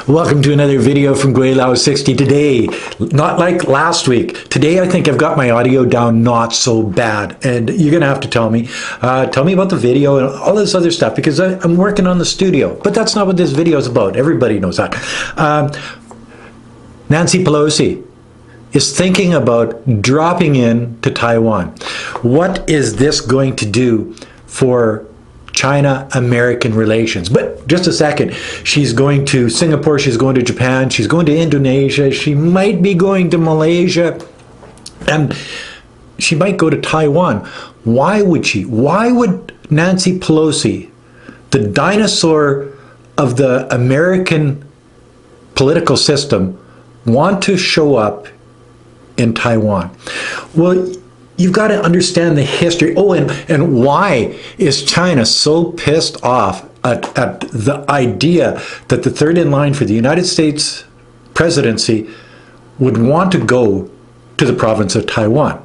Welcome to another video from Gweilo 60 today. Not like last week. Today I think I've got my audio down not so bad, and you're gonna have to tell me about the video and all this other stuff, because I'm working on the studio. But that's not what this video is about. Everybody knows that. Nancy Pelosi is thinking about dropping in to Taiwan. What is this going to do for China-American relations? But just a second, she's going to Singapore, she's going to Japan, she's going to Indonesia, she might be going to Malaysia, and she might go to Taiwan. Why would she? Why would Nancy Pelosi, the dinosaur of the American political system, want to show up in Taiwan? Well, you've got to understand the history. Oh, and why is China so pissed off at the idea that the third in line for the United States presidency would want to go to the province of Taiwan?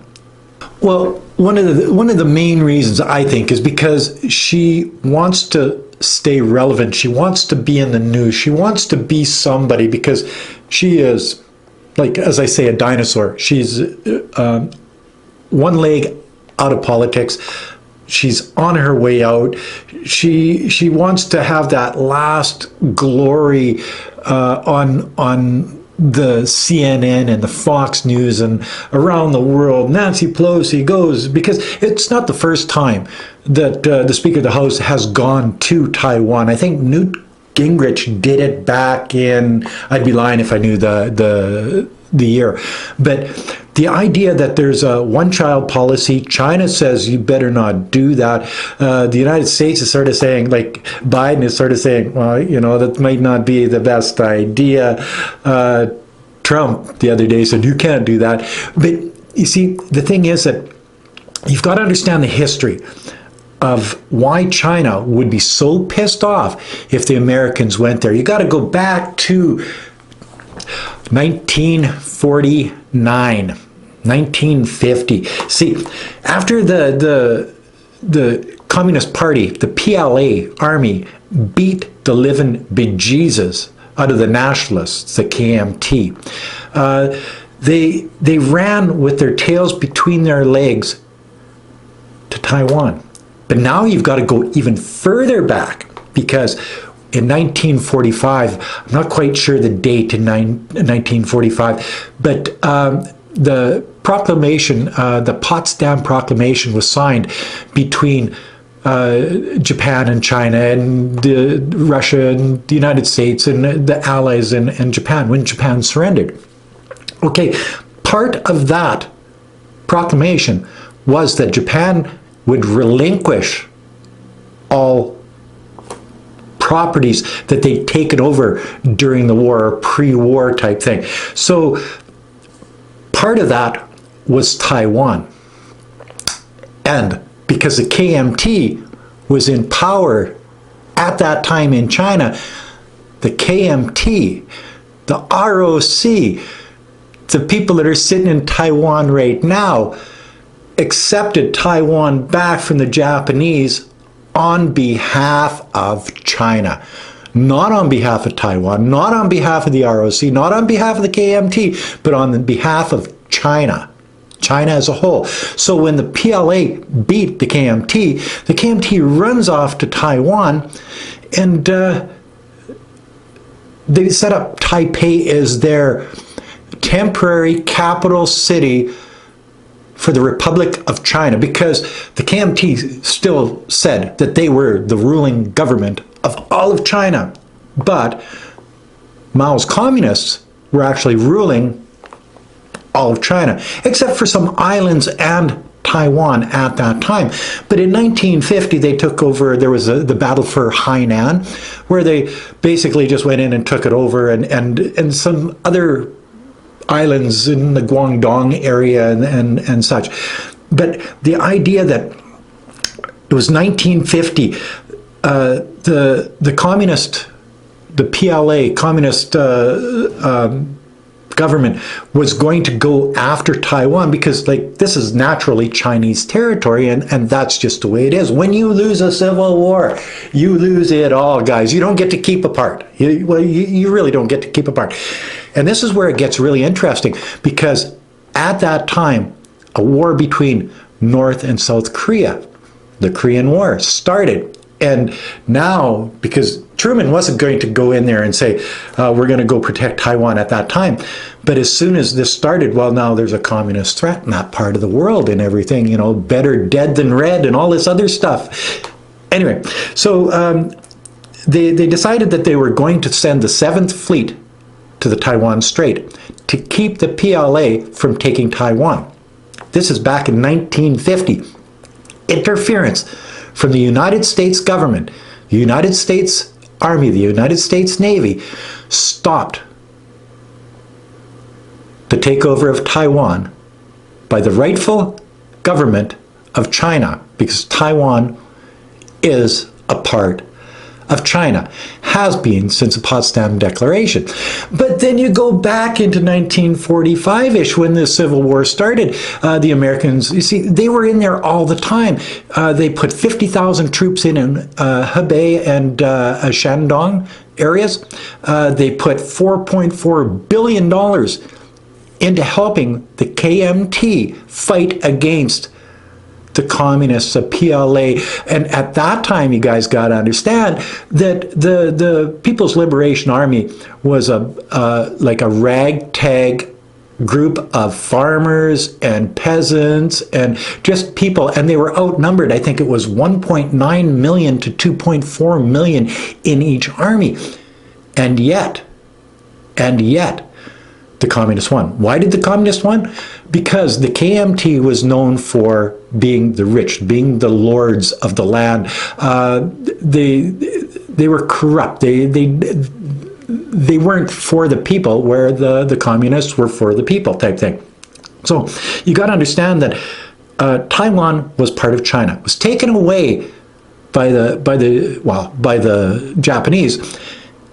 Well, one of the main reasons, I think, is because she wants to stay relevant. She wants to be in the news. She wants to be somebody, because she is, like, as I say, a dinosaur. She's one leg out of politics. She's on her way out. She wants to have that last glory on the CNN and the Fox News and around the world. Nancy Pelosi goes, because it's not the first time that the Speaker of the House has gone to Taiwan. I think Newt Gingrich did it back in, I'd be lying if I knew the year, but the idea that there's a one-child policy, China says you better not do that. The United States is sort of saying, like, Biden is sort of saying, well, you know, that might not be the best idea. Trump the other day said you can't do that. But you see, the thing is that you've got to understand the history of why China would be so pissed off if the Americans went there. You got to go back to 1949, 1950. See, after the Communist Party, the PLA army beat the living bejesus out of the nationalists, the KMT, they ran with their tails between their legs to Taiwan. But now you've got to go even further back, because in 1945, I'm not quite sure the date in 1945, but the proclamation, the Potsdam Proclamation, was signed between Japan and China and Russia and the United States and the Allies and Japan, when Japan surrendered. Okay, part of that proclamation was that Japan would relinquish all properties that they'd taken over during the war, or pre-war type thing. So part of that was Taiwan. And because the KMT was in power at that time in China, the KMT, the ROC, the people that are sitting in Taiwan right now, accepted Taiwan back from the Japanese on behalf of China. Not on behalf of Taiwan, not on behalf of the ROC, not on behalf of the KMT, but on behalf of China. China as a whole. So when the PLA beat the KMT runs off to Taiwan, and they set up Taipei as their temporary capital city for the Republic of China, because the KMT still said that they were the ruling government of all of China. But Mao's communists were actually ruling all of China, except for some islands and Taiwan at that time. But in 1950, they took over. There was the battle for Hainan, where they basically just went in and took it over, and some other islands in the Guangdong area and such. But the idea that it was 1950, the communist, the PLA, Communist government was going to go after Taiwan because, like, this is naturally Chinese territory, and that's just the way it is. When you lose a civil war, you lose it all, guys. You don't get to keep a part. You really don't get to keep a part. And this is where it gets really interesting, because at that time, a war between North and South Korea, the Korean War, started. And now, because Truman wasn't going to go in there and say, we're going to go protect Taiwan at that time. But as soon as this started, well, now there's a communist threat in that part of the world and everything, you know, better dead than red and all this other stuff. Anyway, so they decided that they were going to send the 7th Fleet to the Taiwan Strait to keep the PLA from taking Taiwan. This is back in 1950. Interference from the United States government, the United States Army, the United States Navy, stopped the takeover of Taiwan by the rightful government of China, because Taiwan is a part of China, has been since the Potsdam Declaration. But then you go back into 1945-ish when the Civil War started. The Americans, you see, they were in there all the time. They put 50,000 troops in Hebei and Shandong areas. They put $4.4 billion into helping the KMT fight against the communists, the PLA. And at that time, you guys got to understand that the People's Liberation Army was like a ragtag group of farmers and peasants and just people, and they were outnumbered. I think it was 1.9 million to 2.4 million in each army. And yet, the communists won. Why did the communists win? Because the KMT was known for being the rich, being the lords of the land. They were corrupt. They weren't for the people, where the communists were for the people type thing. So you got to understand that Taiwan was part of China. It was taken away by the Japanese,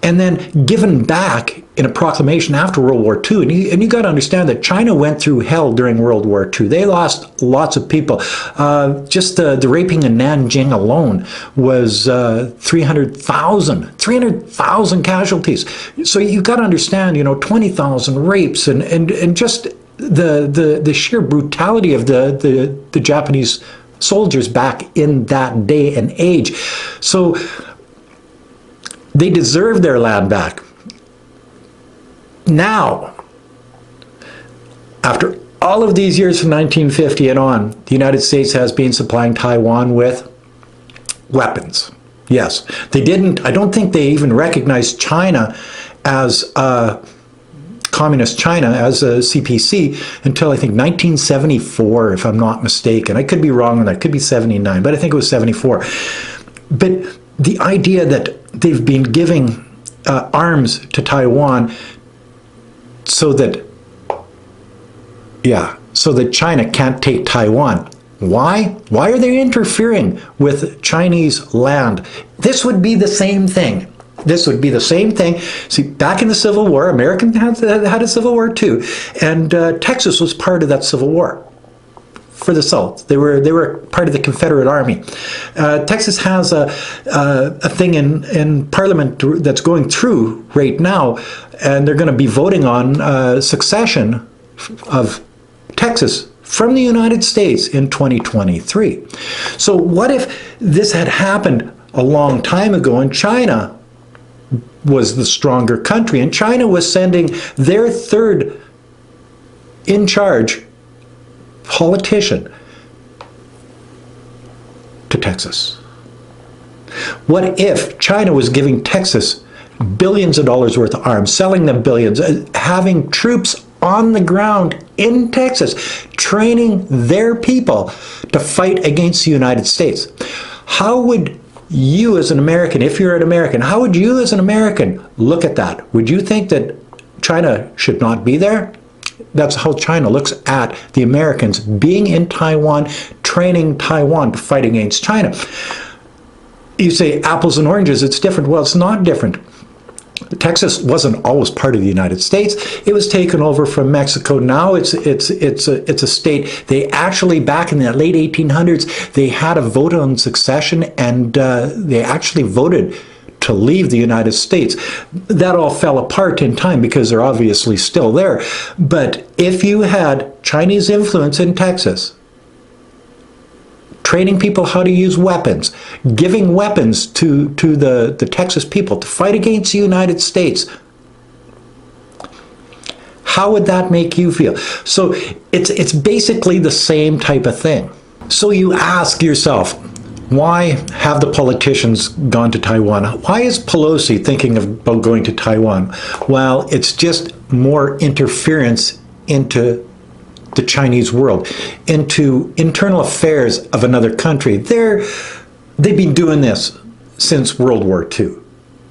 and then given back in a proclamation after World War II. And you got to understand that China went through hell during World War II. They lost lots of people. Just the raping in Nanjing alone was 300,000 casualties. So you got to understand, you know, 20,000 rapes and just the sheer brutality of the Japanese soldiers back in that day and age. So they deserve their land back. Now, after all of these years from 1950 and on, the United States has been supplying Taiwan with weapons. Yes, they didn't, I don't think they even recognized China as communist China, as a CPC, until I think 1974, if I'm not mistaken. I could be wrong on that, could be 79, but I think it was 74. But the idea that they've been giving arms to Taiwan so that China can't take Taiwan. Why? Why are they interfering with Chinese land? This would be the same thing. This would be the same thing. See, back in the Civil War, America had a Civil War too, and Texas was part of that Civil War. For the South, they were part of the Confederate Army. Texas has a thing in Parliament that's going through right now, and they're going to be voting on succession of Texas from the United States in 2023. So what if this had happened a long time ago and China was the stronger country, and China was sending their third in charge politician to Texas? What if China was giving Texas billions of dollars worth of arms, selling them billions, having troops on the ground in Texas, training their people to fight against the United States? How would you as an American, if you're an American, how would you as an American look at that? Would you think that China should not be there? That's how China looks at the Americans being in Taiwan, training Taiwan to fight against China. You say apples and oranges, it's different. Well, it's not different. Texas wasn't always part of the United States. It was taken over from Mexico. Now it's a state. They actually, back in the late 1800s, they had a vote on succession, and they actually voted to leave the United States. That all fell apart in time because they're obviously still there. But if you had Chinese influence in Texas, training people how to use weapons, giving weapons to the Texas people to fight against the United States, how would that make you feel? So it's basically the same type of thing. So you ask yourself, why have the politicians gone to Taiwan? Why is Pelosi thinking about going to Taiwan? Well, it's just more interference into the Chinese world, into internal affairs of another country. They've been doing this since World War II.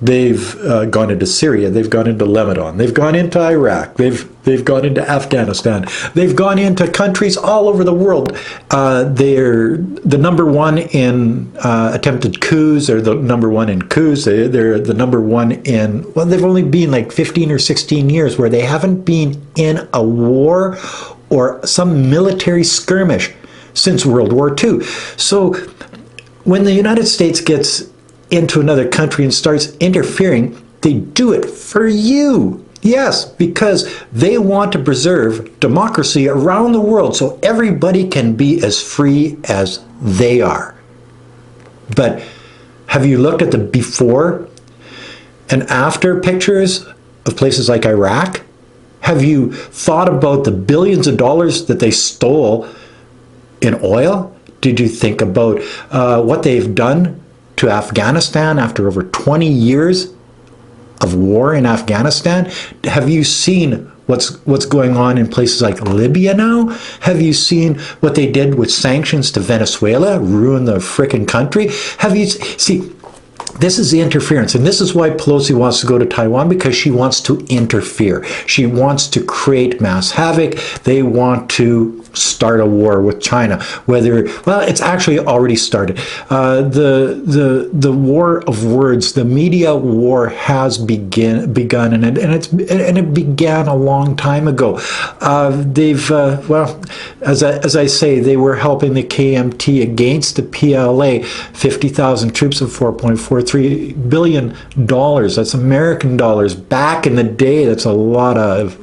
They've gone into Syria, they've gone into Lebanon, they've gone into Iraq, they've gone into Afghanistan, they've gone into countries all over the world. They're the number one in attempted coups, they're the number one in coups, they're the number one in, well, they've only been like 15 or 16 years where they haven't been in a war or some military skirmish since World War II. So when the United States gets into another country and starts interfering, they do it for you. Yes, because they want to preserve democracy around the world so everybody can be as free as they are. But have you looked at the before and after pictures of places like Iraq? Have you thought about the billions of dollars that they stole in oil? Did you think about what they've done to Afghanistan after over 20 years of war in Afghanistan? Have you seen what's going on in places like Libya now? Have you seen what they did with sanctions to Venezuela, ruin the frickin' country? Have you see? This is the interference, and this is why Pelosi wants to go to Taiwan, because she wants to interfere. She wants to create mass havoc. They want to start a war with China. Whether, well, it's actually already started. The war of words, the media war has begun, and it began a long time ago. Well, as I say, they were helping the KMT against the PLA. 50,000 troops of $4.43 billion. That's American dollars. Back in the day, that's a lot of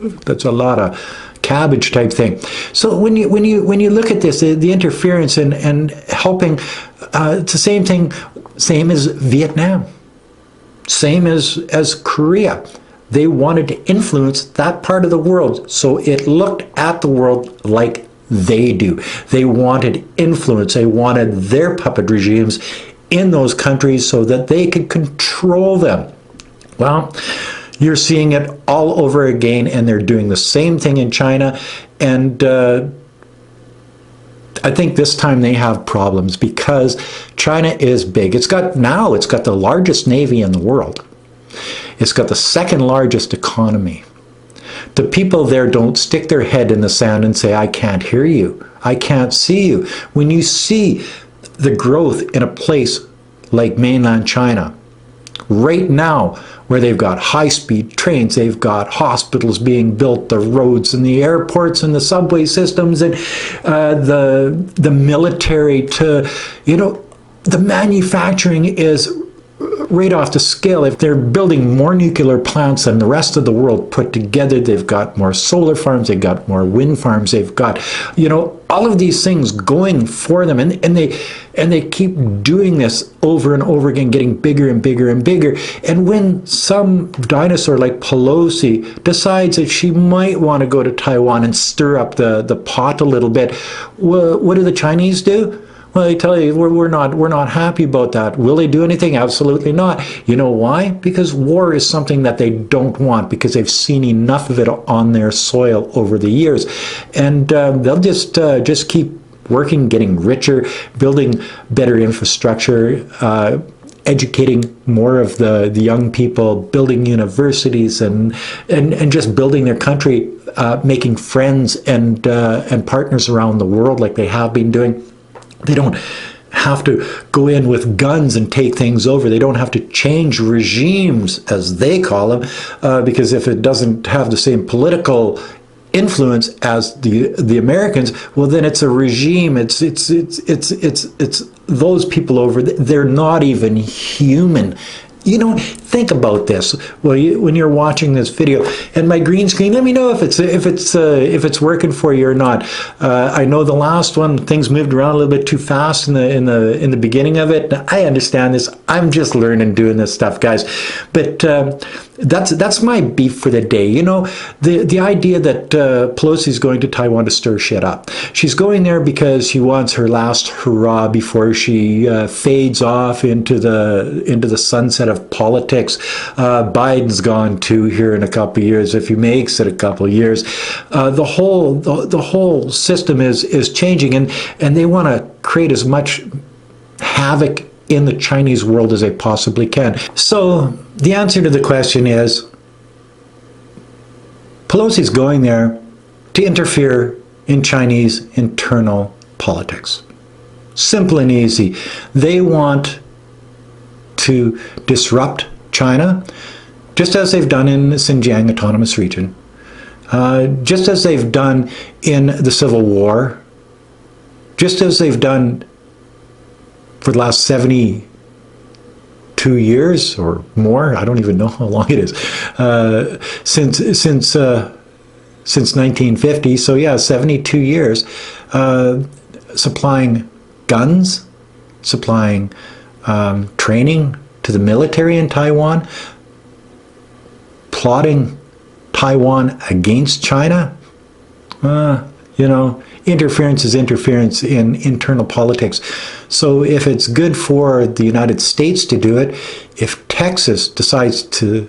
cabbage type thing. So when you look at this, the interference and helping, it's the same thing, same as Vietnam, same as Korea. They wanted to influence that part of the world, so it looked at the world like they do. They wanted influence. They wanted their puppet regimes in those countries so that they could control them. Well, you're seeing it all over again, and they're doing the same thing in China. And I think this time they have problems because China is big. It's got the largest navy in the world. It's got the second largest economy. The people there don't stick their head in the sand and say, I can't hear you, I can't see you. When you see the growth in a place like mainland China, right now, where they've got high-speed trains, they've got hospitals being built, the roads and the airports and the subway systems, and the military to, the manufacturing is right off the scale. If they're building more nuclear plants than the rest of the world put together, they've got more solar farms, they've got more wind farms, they've got, all of these things going for them, and they keep doing this over and over again, getting bigger and bigger and bigger. And when some dinosaur like Pelosi decides that she might want to go to Taiwan and stir up the pot a little bit, what do the Chinese do? Well, they tell you, we're not happy about that. Will they do anything? Absolutely not. You know why? Because war is something that they don't want, because they've seen enough of it on their soil over the years. And they'll just keep working, getting richer, building better infrastructure, educating more of the young people, building universities, and just building their country, making friends and partners around the world like they have been doing. They don't have to go in with guns and take things over. They don't have to change regimes, as they call them, because if it doesn't have the same political influence as the Americans, well, then it's a regime. It's those people over. They're not even human. You know, think about this. Well, when you're watching this video, and my green screen, let me know if it's working for you or not. I know the last one, things moved around a little bit too fast in the beginning of it. I understand this. I'm just learning doing this stuff, guys. But that's my beef for the day. You know, the idea that Pelosi's going to Taiwan to stir shit up. She's going there because she wants her last hurrah before she fades off into the sunset of politics. Biden's gone too here in a couple of years, if he makes it a couple of years. The whole system is changing, and they want to create as much havoc in the Chinese world as they possibly can. So the answer to the question is, Pelosi's going there to interfere in Chinese internal politics. Simple and easy. They want to disrupt China, just as they've done in the Xinjiang Autonomous Region, just as they've done in the Civil War, just as they've done for the last 72 years or more. I don't even know how long it is, since 1950. So yeah, 72 years, supplying guns, supplying training to the military in Taiwan, plotting Taiwan against China. You know, interference is interference in internal politics. So if it's good for the United States to do it, if Texas decides to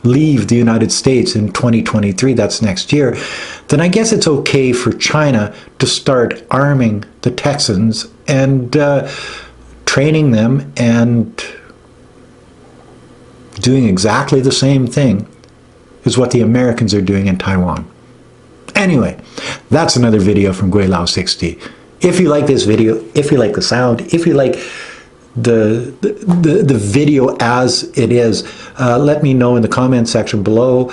leave the United States in 2023, that's next year, then I guess it's okay for China to start arming the Texans and training them and doing exactly the same thing as what the Americans are doing in Taiwan. Anyway, that's another video from Gweilo 60. If you like this video, if you like the sound, if you like the video as it is, let me know in the comment section below.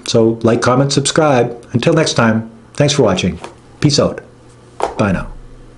So like, comment, subscribe. Until next time, thanks for watching. Peace out. Bye now.